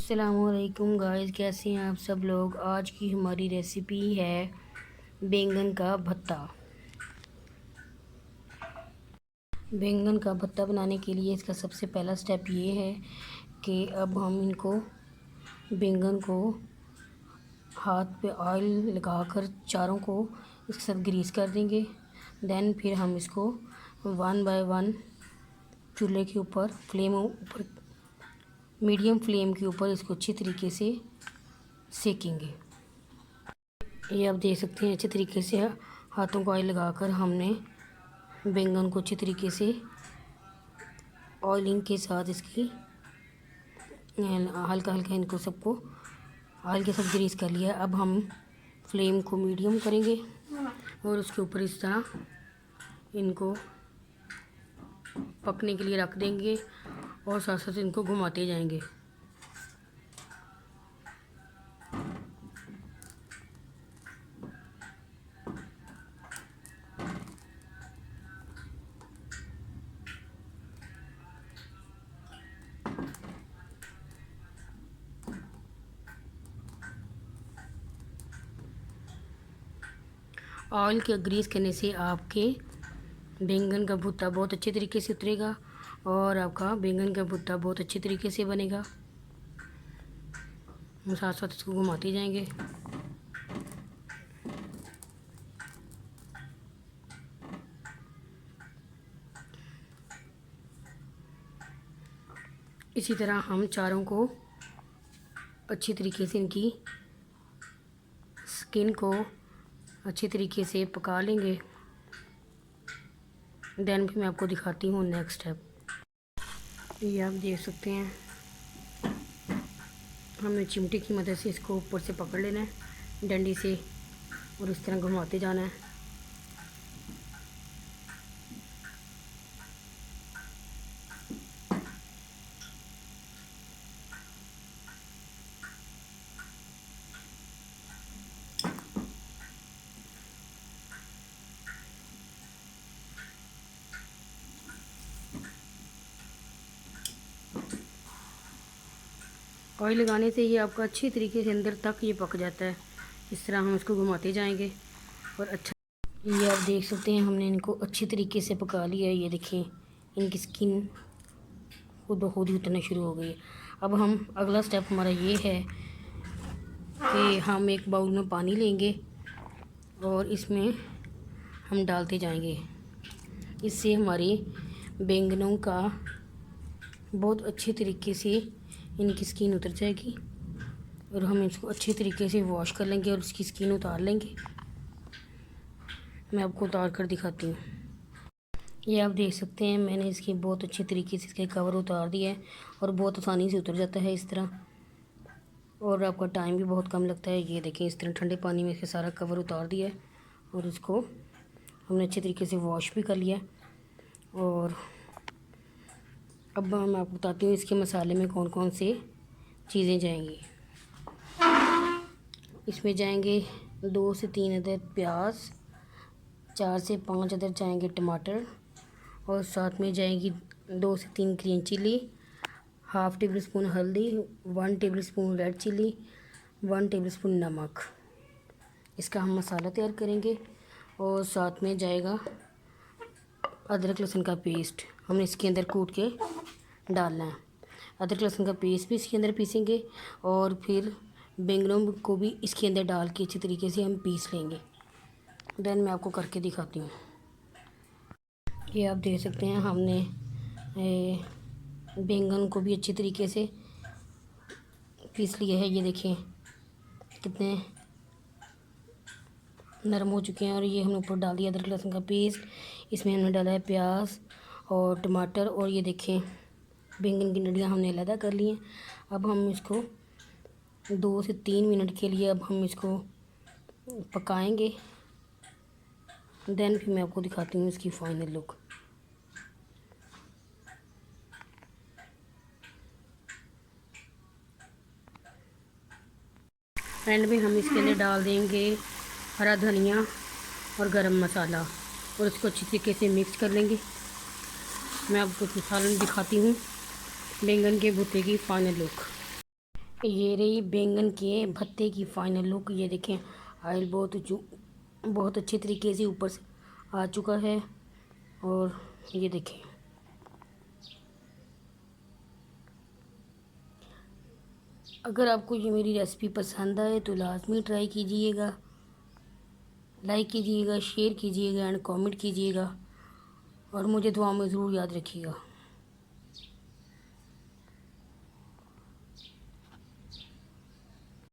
अस्सलामुअलैकुम गाइस, कैसे हैं आप सब लोग। आज की हमारी रेसिपी है बैंगन का भत्ता। बैंगन का भत्ता बनाने के लिए इसका सबसे पहला स्टेप ये है कि अब हम बैंगन को हाथ पे ऑयल लगाकर चारों को इसके साथ ग्रीस कर देंगे। देन फिर हम इसको 1 बाय 1 चूल्हे के ऊपर मीडियम फ्लेम के ऊपर इसको अच्छी तरीके से सेकेंगे। ये आप देख सकते हैं अच्छे तरीके से हाथों को ऑयल लगाकर हमने बैंगन को अच्छी तरीके से ऑयलिंग के साथ इसकी हल्का हल्का इनको सबको ऑयल के साथ ग्रीस कर लिया। अब हम फ्लेम को मीडियम करेंगे और उसके ऊपर इस तरह इनको पकने के लिए रख देंगे और साथ साथ इनको घुमाते जाएंगे। ऑयल के ग्रीस करने से आपके बैंगन का भुट्टा बहुत अच्छे तरीके से उतरेगा और आपका बैंगन का भुट्टा बहुत अच्छे तरीके से बनेगा। हम साथ साथ इसको घुमाते जाएंगे। इसी तरह हम चारों को अच्छी तरीके से इनकी स्किन को अच्छी तरीके से पका लेंगे। देन भी मैं आपको दिखाती हूँ नेक्स्ट स्टेप। ये आप देख सकते हैं हमने चिमटी की मदद से इसको ऊपर से पकड़ लेना है डंडी से और इस तरह घुमाते जाना है। ऑयल लगाने से ये आपका अच्छी तरीके से अंदर तक ये पक जाता है। इस तरह हम इसको घुमाते जाएंगे और अच्छा ये आप देख सकते हैं हमने इनको अच्छी तरीके से पका लिया है। ये देखिए इनकी स्किन खुद ब खुद ही उतरना शुरू हो गई है। अब हम अगला स्टेप हमारा ये है कि हम एक बाउल में पानी लेंगे और इसमें हम डालते जाएंगे। इससे हमारे बैंगनों का बहुत अच्छे तरीके से इनकी स्किन उतर जाएगी और हम इसको अच्छे तरीके से वॉश कर लेंगे और उसकी स्किन उतार लेंगे। मैं आपको उतार कर दिखाती हूँ। ये आप देख सकते हैं मैंने इसकी बहुत अच्छे तरीके से इसके कवर उतार दिया है और बहुत आसानी से उतर जाता है इस तरह और आपका टाइम भी बहुत कम लगता है। ये देखें इस तरह ठंडे पानी में इसका सारा कवर उतार दिया है और इसको हमने अच्छे तरीके से वॉश भी कर लिया। और अब मैं आपको बताती हूँ इसके मसाले में कौन कौन से चीज़ें जाएंगी। इसमें जाएंगे 2 से 3 अदद प्याज, 4 से 5 अदद जाएंगे टमाटर और साथ में जाएगी 2 से 3 green chilli, half tablespoon हल्दी, 1 tablespoon red chilli, 1 tablespoon नमक। इसका हम मसाला तैयार करेंगे और साथ में जाएगा अदरक लहसुन का पेस्ट। हमने इसके अंदर कूट के डालना है। अदरक लहसुन का पेस्ट भी इसके अंदर पीसेंगे और फिर बैंगनों को भी इसके अंदर डाल के अच्छी तरीके से हम पीस लेंगे। देन मैं आपको करके दिखाती हूँ। ये आप देख सकते हैं हमने बैंगन को भी अच्छी तरीके से पीस लिया है। ये देखें कितने नरम हो चुके हैं और ये हमने ऊपर डाल दिया अदरक लहसुन का पेस्ट। इसमें हमने डाला है प्याज और टमाटर और ये देखें बैंगन की डंडियाँ हमने अलग कर ली हैं। अब हम इसको 2 से 3 मिनट के लिए अब हम इसको पकाएंगे। देन फिर मैं आपको दिखाती हूँ इसकी फाइनल लुक। एंड में हम इसके अंदर डाल देंगे हरा धनिया और गरम मसाला और इसको अच्छी तरीके से मिक्स कर लेंगे। मैं आपको मसाला दिखाती हूँ बैंगन के भुट्टे की फाइनल लुक। ये रही बैंगन के भत्ते की फाइनल लुक। ये देखें, ऑयल बहुत अच्छे तरीके से ऊपर से आ चुका है। और ये देखें, अगर आपको ये मेरी रेसिपी पसंद आए तो लाजमी ट्राई कीजिएगा, लाइक कीजिएगा, शेयर कीजिएगा एंड कमेंट कीजिएगा और मुझे दुआ में ज़रूर याद रखिएगा।